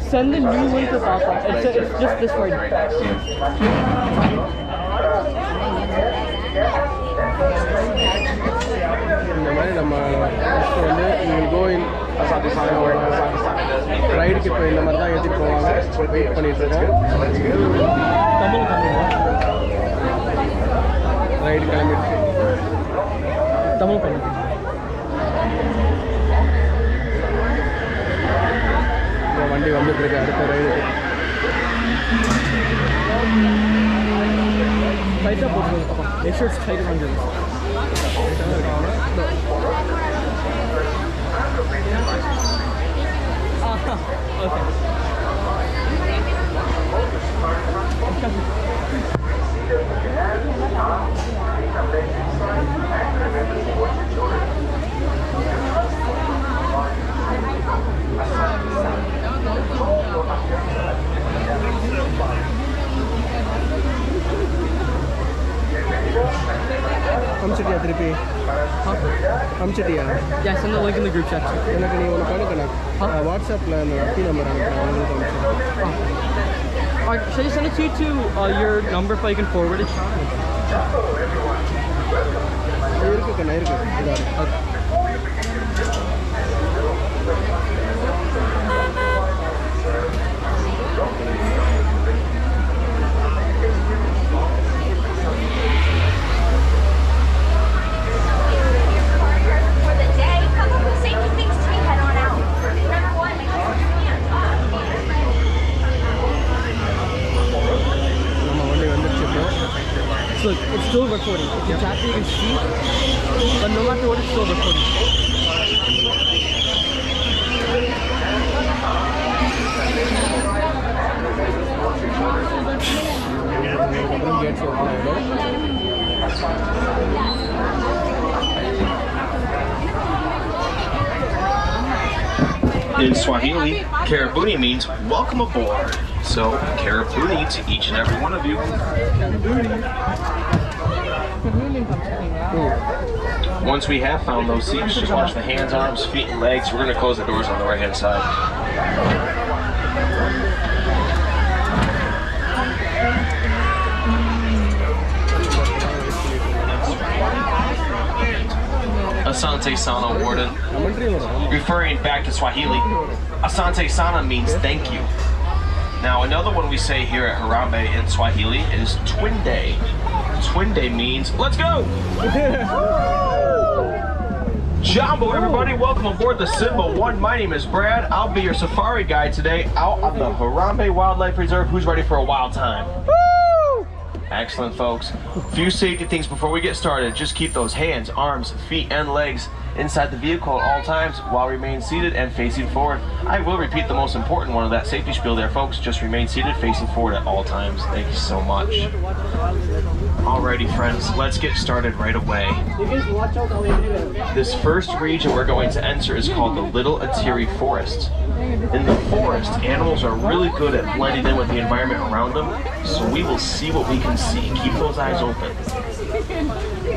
Send the new one to Papa. It's just this word. இந்த மாதிரி நம்ம வந்து go in ரைடுக்கு இப்போ இந்த மாதிரி தான் ஏற்றிட்டு போவாங்க. வெயிட் பண்ணிட்டு இருக்கோம். ரைடு கிளம்பிட்டு தமிழ் பண்ணு. வண்டி வந்துட்டு இருக்கு அடுத்த ரைடு. டைட்டாக போட்டுருங்க பாப்பா. Make sure it's tighter under this. Okay. அமிச்சிட்டியா திருப்பி? அமிச்சிட்டியா? Yeah, send the link in the group chat. எனக்கு நீ ஒன்று கணக்கு வாட்ஸ்அப்பில் அந்த அப்பி நம்பர் அனுப்புகிறேன். அவங்களுக்கு அனுப்பிச்சிடுறேன். Alright, should I send it to you to your number so you can forward it? இருக்கு கண்ணா இருக்கு. Okay. Look, it's still recording. If you tap it, you can see. But no matter what, it's still recording. In Swahili, karibuni means welcome aboard. So, karibuni to each and every one of you. Once we have found those seats, just watch the hands, arms, feet, and legs. We're going to close the doors on the right-hand side. Asante Sana, Warden. Referring back to Swahili, Asante Sana means thank you. Now, another one we say here at Harambe in Swahili is Twinde. Twinde means, let's go! Jumbo, everybody, welcome aboard the Simba 1. My name is Brad. I'll be your safari guide today out on the Harambe Wildlife Reserve. Who's ready for a wild time? Excellent, folks. Few safety things before we get started. Just keep those hands, arms, feet, and legs inside the vehicle at all times while remain seated and facing forward. I will repeat the most important one of that safety spiel there, folks. Just remain seated, facing forward at all times. Thank you so much. Alrighty, friends, let's get started right away. This first region we're going to enter is called the Little Atiri Forest. In the forest, animals are really good at blending in with the environment around them, so we will see what we can see. Keep those eyes open.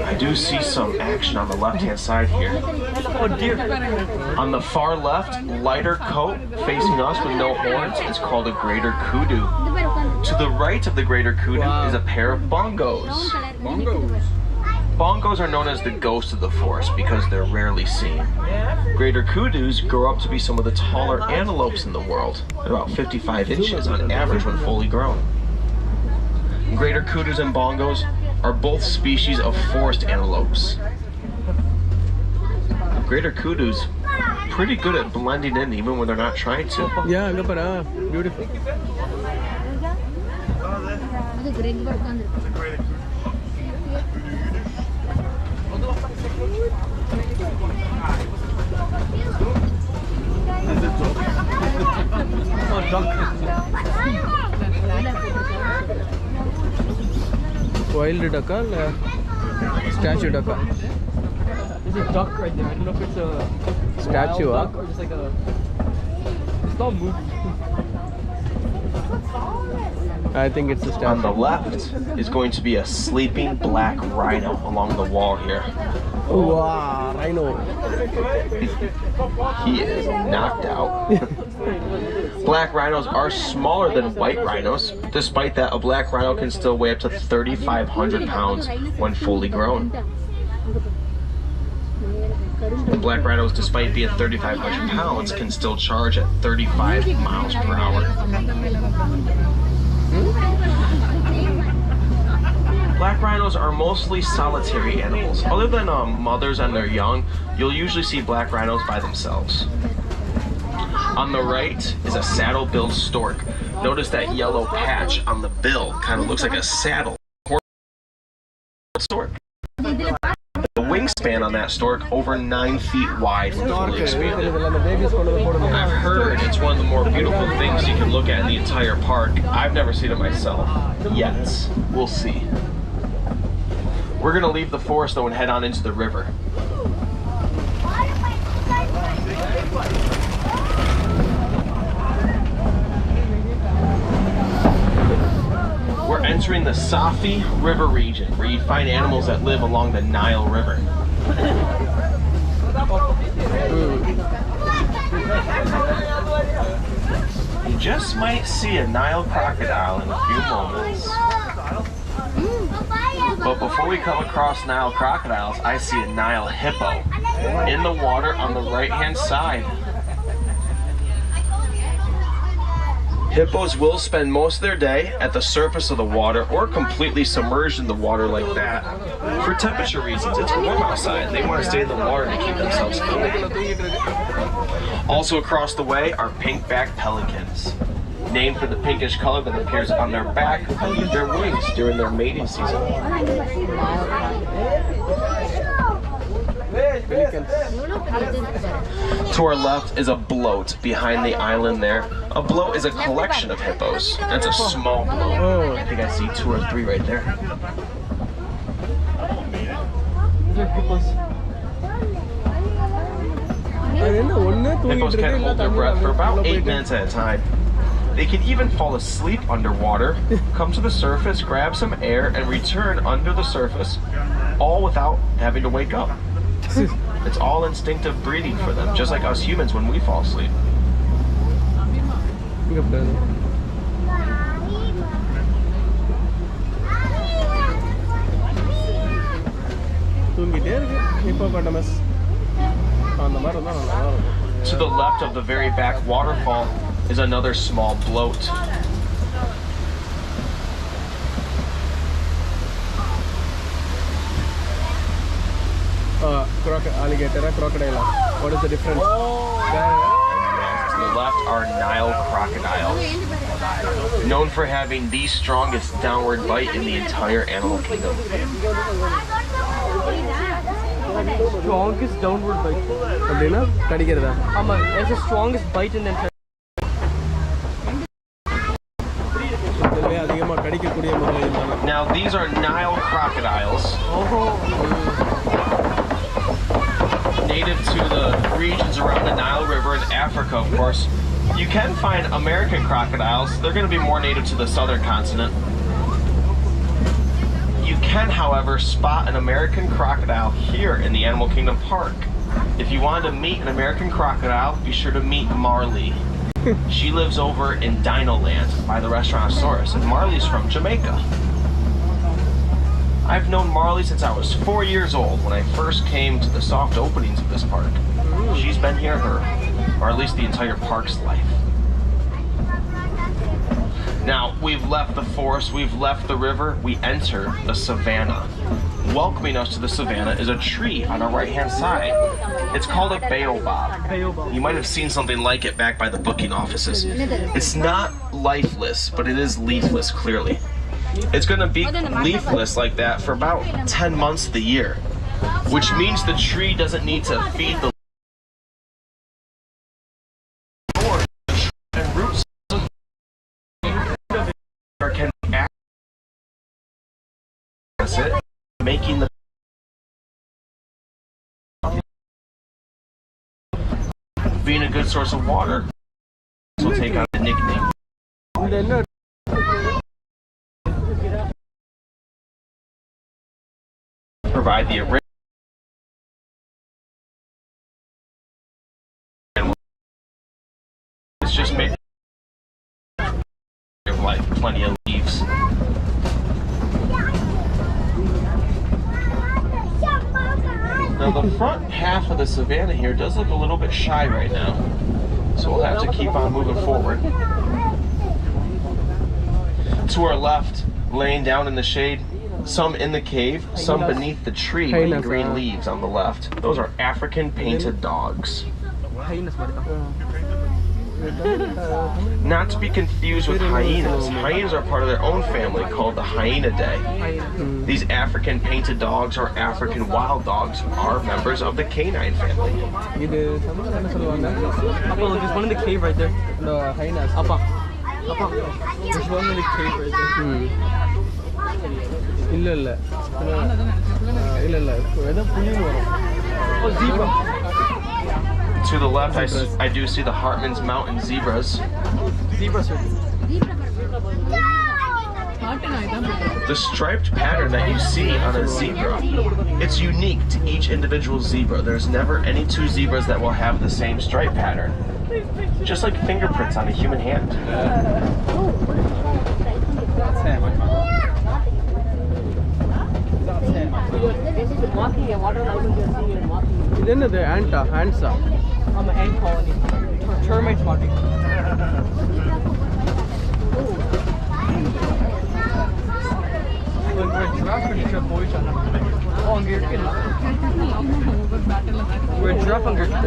I do see some action on the left-hand side here. Oh dear. On the far left, lighter coat facing us with no horns is called a greater kudu. To the right of the greater kudu is a pair of bongos. Bongos are known as the ghosts of the forest because they're rarely seen. Greater kudus grow up to be some of the taller antelopes in the world. They're about 55 inches on average when fully grown. Greater kudus and bongos are both species of forest antelopes. Greater kudus pretty good at blending in even when they're not trying to. Yeah, look at that. Beautiful. Oh, duck. Wild duck or statue duck? There's a duck right there. I don't know if it's a Statue, duck or just like a... It's not moving. I think it's a On the statue. left is going to be a sleeping black rhino along the wall here. Wow, rhino. He is knocked out. Black rhinos are smaller than white rhinos. Despite that, a black rhino can still weigh up to 3,500 pounds when fully grown. And black rhinos, despite being 3,500 pounds, can still charge at 35 miles per hour. Black rhinos are mostly solitary animals. Other than mothers and their young, you'll usually see black rhinos by themselves. On the right is a saddle-billed stork. Notice that yellow patch on the bill kind of looks like a saddle. Stork. The wingspan on that stork over 9 feet wide when fully expanded. I've heard it's one of the more beautiful things you can look at in the entire park. I've never seen it myself. Yet. We'll see. We're gonna leave the forest though and head on into the river. We're entering the Safi River region, where you find animals that live along the Nile River. You just might see a Nile crocodile in a few moments. But before we come across Nile crocodiles, I see a Nile hippo in the water on the right-hand side. Hippos will spend most of their day at the surface of the water or completely submerged in the water like that. For temperature reasons, it's warm outside. They want to stay in the water to keep themselves cool. Also across the way are pink-backed pelicans, named for the pinkish color that appears on their back beneath their wings during their mating season. To our left is a bloat behind the island there. A bloat is a collection of hippos. That's a small bloat. I think I see 2 or 3 right there. Hippos can hold their breath for about 8 minutes at a time. They can even fall asleep underwater, come to the surface, grab some air, and return under the surface, all without having to wake up. It's all instinctive breathing for them, just like us humans when we fall asleep. To the left of the very back waterfall is another small bloat. Alligator, crocodile. What is the difference? To the left are Nile crocodiles, known for having the strongest downward bite in the entire animal kingdom. Strongest downward bite. It's the strongest bite in the entire. Now these are Nile crocodiles. Native to the regions around the Nile River in Africa, of course. You can find American crocodiles. They're going to be more native to the southern continent. You can, however, spot an American crocodile here in the Animal Kingdom Park. If you wanted to meet an American crocodile, be sure to meet Marley. She lives over in Dino Land by the Restaurantosaurus, and Marley's from Jamaica. I've known Marley since I was 4 years old when I first came to the soft openings of this park. She's been here or at least the entire park's life. Now, we've left the forest, we've left the river, we enter the savannah. Welcoming us to the savannah is a tree on our right-hand side. It's called a baobab. You might have seen something like it back by the booking offices. It's not lifeless, but it is leafless, clearly. It's going to be leafless like that for about 10 months of the year, which means the tree doesn't need to feed the and roots can access it, making the being a good source of water. This will take on the nickname. provide the original. It's just made of like plenty of leaves. Now the front half of the savannah here does look a little bit shy right now, so we'll have to keep on moving forward. To our left, laying down in the shade, some in the cave, some beneath the tree with green leaves on the left. Those are African painted dogs. Not to be confused with hyenas. Hyenas are part of their own family called the Hyenidae. These African painted dogs or African wild dogs are members of the canine family. There's one in the cave right there. The hyenas. There's one in the cave right there. Oh, zebra. To the left, I do see the Hartman's Mountain zebras. Zebras. The striped pattern that you see on a zebra, it's unique to each individual zebra. There's never any two zebras that will have the same stripe pattern. Just like fingerprints on a human hand. Then the ant ants. I'm an ant colony. Termites party. We're giraffe on Giraffe.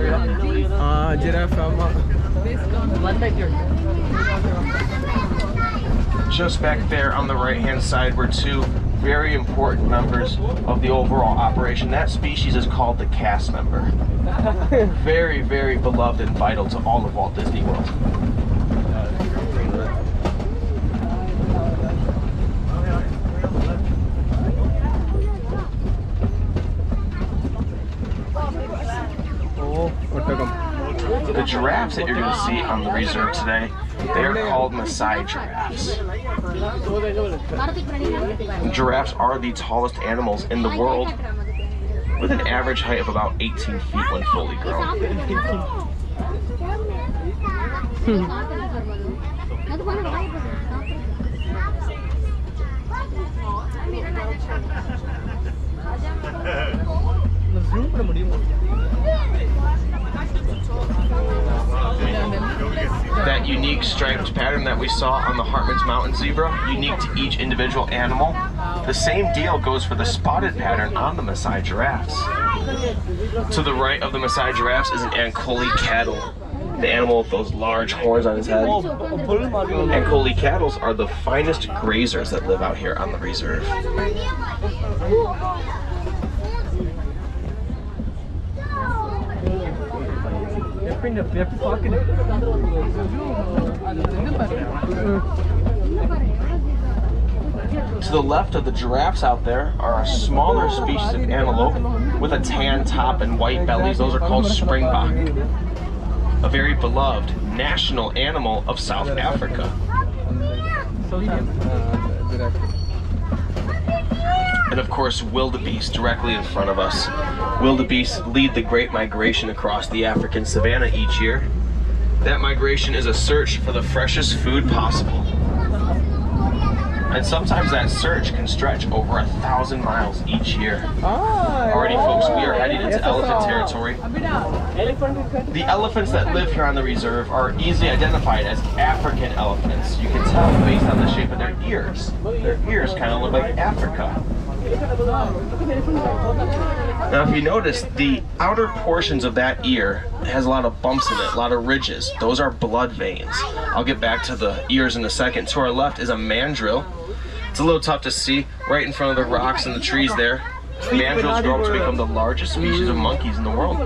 Just back there on the right-hand side were two very important members of the overall operation. That species is called the cast member. Very, very beloved and vital to all of Walt Disney World. The giraffes that you're going to see on the reserve today, they are called Maasai giraffes. Giraffes are the tallest animals in the world, with an average height of about 18 feet when fully grown. That unique striped pattern that we saw on the Hartman's Mountain zebra, unique to each individual animal. The same deal goes for the spotted pattern on the Maasai giraffes. To the right of the Maasai giraffes is an Ankole cattle, the animal with those large horns on his head. Ankole cattle are the finest grazers that live out here on the reserve. To the left of the giraffes out there are a smaller species of antelope with a tan top and white bellies. Those are called springbok, a very beloved national animal of South Africa. And of course, wildebeest directly in front of us. Wildebeest lead the Great Migration across the African savanna each year. That migration is a search for the freshest food possible. And sometimes that search can stretch over 1,000 miles each year. Alrighty folks, we are heading into elephant territory. The elephants that live here on the reserve are easily identified as African elephants. You can tell based on the shape of their ears. Their ears kind of look like Africa. Now if you notice, the outer portions of that ear has a lot of bumps in it, a lot of ridges. Those are blood veins. I'll get back to the ears in a second. To our left is a mandrill. It's a little tough to see right in front of the rocks and the trees there. Mandrills grow up to become the largest species of monkeys in the world.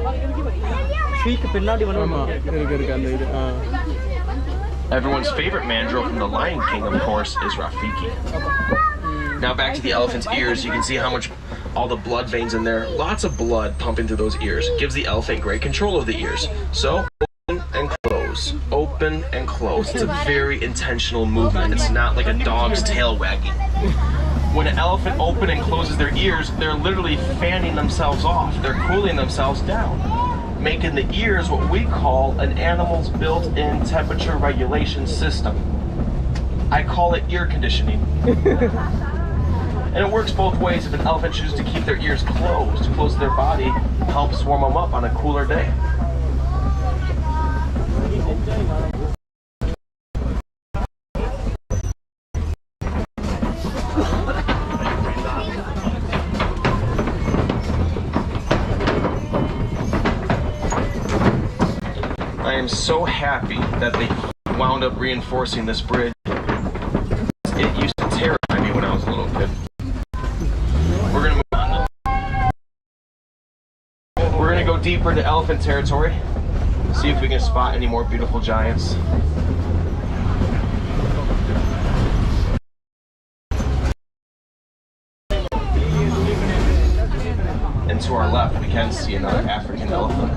Everyone's favorite mandrill from the Lion King, of course, is Rafiki. Now back to the elephant's ears. You can see how much all the blood veins in there. Lots of blood pumping through those ears. Gives the elephant great control of the ears. So open and close, open and close. It's a very intentional movement. It's not like a dog's tail wagging. When an elephant opens and closes their ears, they're literally fanning themselves off. They're cooling themselves down, making the ears what we call an animal's built-in temperature regulation system. I call it ear conditioning. And it works both ways. If an elephant chooses to keep their ears closed, close to their body, helps warm them up on a cooler day. I am so happy that they wound up reinforcing this bridge. It used to terrify me when I was a little kid. We're gonna move on. We're gonna go deeper into elephant territory. See if we can spot any more beautiful giants. And to our left, we can see another African elephant.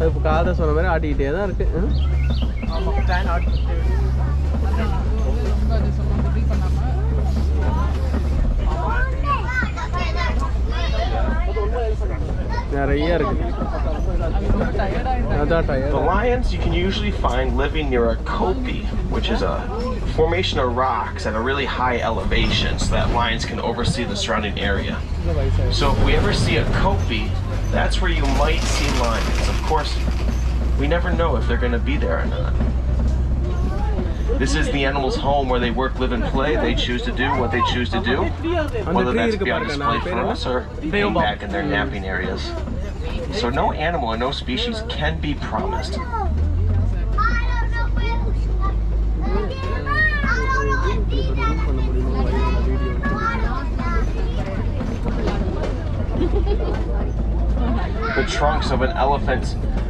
இப்போ காதை சொன்ன மாதிரி ஆடிக்கிட்டே தான் இருக்கு. நிறைய இருக்கு. The lions you can usually find living near a kopje, which is a formation of rocks at a really high elevation so that lions can oversee the surrounding area. So if we ever see a kopje, that's where you might see lions. Of course, we never know if they're going to be there or not. This is the animal's home where they work, live, and play. They choose to do what they choose to do, whether that's be on display for us or hang back in their napping areas. So no animal or no species can be promised. The trunks of an elephant,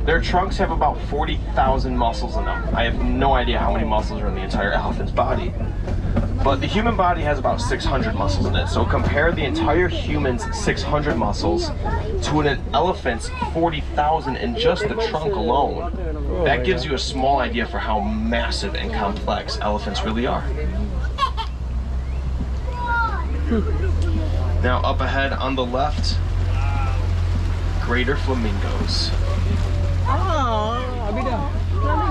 their trunks have about 40,000 muscles in them. I have no idea how many muscles are in the entire elephant's body. But the human body has about 600 muscles in it. So compare the entire human's 600 muscles to an elephant's 40,000 in just the trunk alone. That gives you a small idea for how massive and complex elephants really are. Now up ahead on the left, greater flamingos.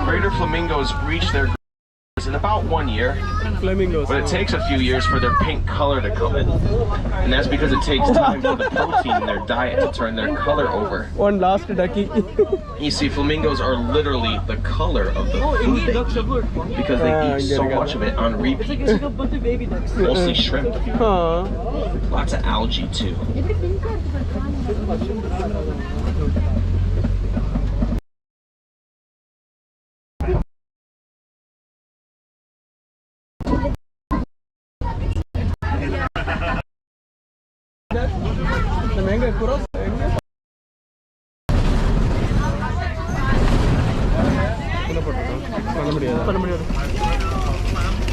Greater flamingos reach their in about 1 year, but it takes a few years for their pink color to come in, and that's because it takes time for the protein in their diet to turn their color over. One last ducky. You see, flamingos are literally the color of the food they eat because they eat so much of it on repeat. Mostly shrimp. Lots of algae too.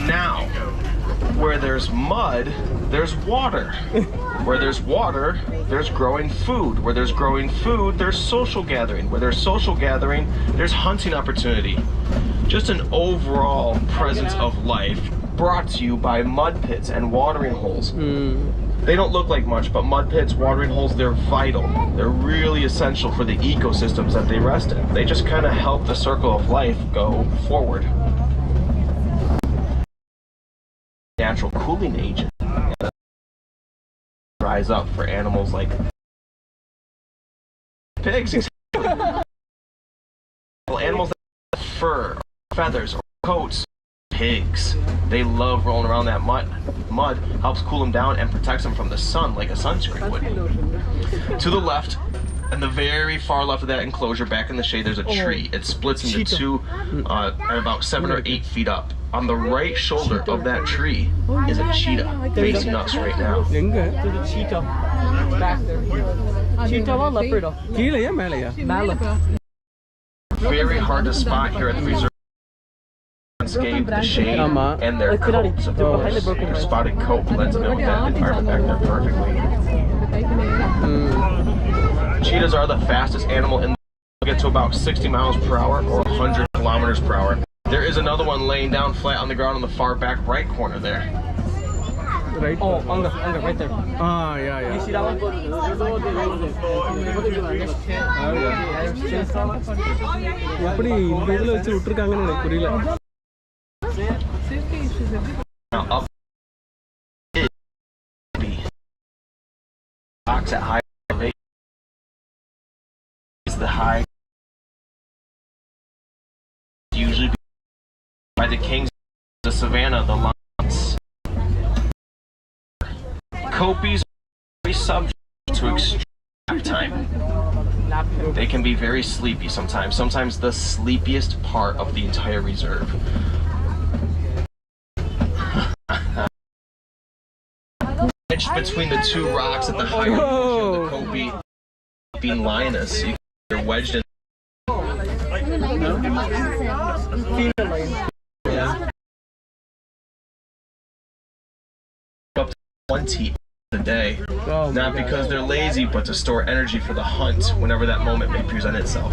Now, where there's mud, there's water. Where there's water, there's growing food. Where there's growing food, there's social gathering. Where there's social gathering, there's hunting opportunity. Just an overall presence of life brought to you by mud pits and watering holes. They don't look like much, but mud pits, watering holes, they're vital. They're really essential for the ecosystems that they rest in. They just kind of help the circle of life go forward. Natural cooling agent dries up for animals like pigs. Animals that have fur, feathers, or coats. Pigs. They love rolling around that mud. Mud helps cool them down and protects them from the sun like a sunscreen would. To the left, and the very far left of that enclosure, back in the shade, there's a tree. It splits into two, about 7 or 8 feet up. On the right shoulder of that tree is a cheetah facing us right now. Cheetah. Back there. Cheetah or leopard? Very hard to spot here at the preserve. Landscape, the shade, and their coats, of course. Their spotted coat blends in with that environment back there perfectly. Cheetahs are the fastest animal in the world. Get to about 60 miles per hour or 100 kilometers per hour. There is another one laying down flat on the ground in the far back right corner there. Right. Oh, on the right there. Ah, yeah, You yeah. see that one? எப்படி இந்த இதில் வச்சு விட்டுருக்காங்கன்னு எனக்கு புரியல. Now up box at high elevation is the high usually by the kings of the savannah, the lions. Copies are very subject to extreme nap time. They can be very sleepy sometimes the sleepiest part of the entire reserve. Wedged between the two rocks at the higher portion of the Kobe being lioness. They're wedged in. Up to 20 a day. Not because they're lazy, but to store energy for the hunt whenever that moment may present itself.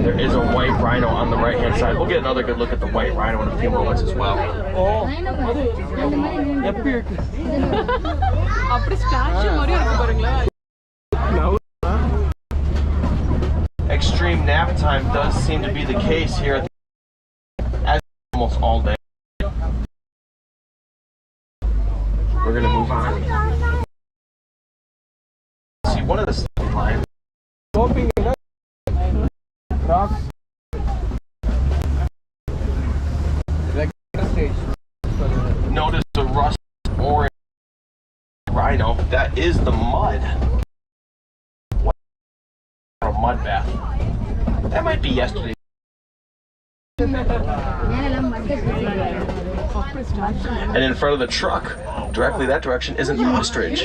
There is a white rhino on the right hand side. We'll get another good look at the white rhino in a few moments as well. Oh. எப்படி இருக்கு? அப்படி statue மாதிரி இருக்கு பாருங்களா. Extreme nap time does seem to be the case here at the, as almost all day. We're gonna move on. See one of the sleeping lions. Rocks. Notice the rust orange rhino. That is the mud. A mud bath. That might be yesterday. And in front of the truck, directly that direction, is an ostrich.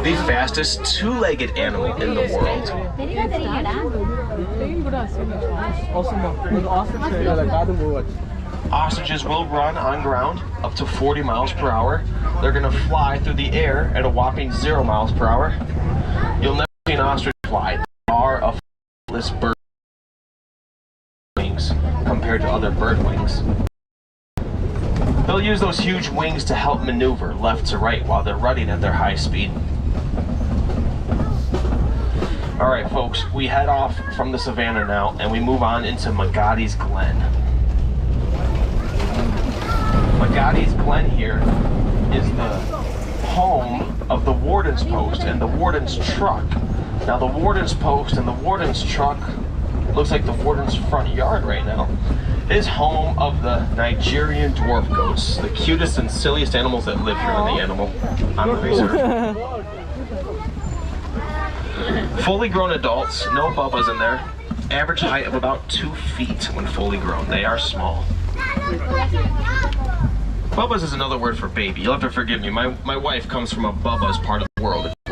The fastest two-legged animal in the world. Ostriches will run on ground up to 40 miles per hour. They're going to fly through the air at a whopping 0 miles per hour. You'll never see an ostrich fly. They are a flightless bird wings compared to other bird wings. They'll use those huge wings to help maneuver left to right while they're running at their high speed. All right, folks, we head off from the savannah now and we move on into Magatti's Glen. Magatti's Glen here is the home of the warden's post and the warden's truck. Now the warden's post and the warden's truck looks like the warden's front yard right now. It is home of the Nigerian dwarf goats, the cutest and silliest animals that live here on the reserve. Fully grown adults, no bubbas in there. Average height of about 2 feet when fully grown. They are small. Bubbas is another word for baby. You'll have to forgive me. My wife comes from a Bubba's part of the world, if you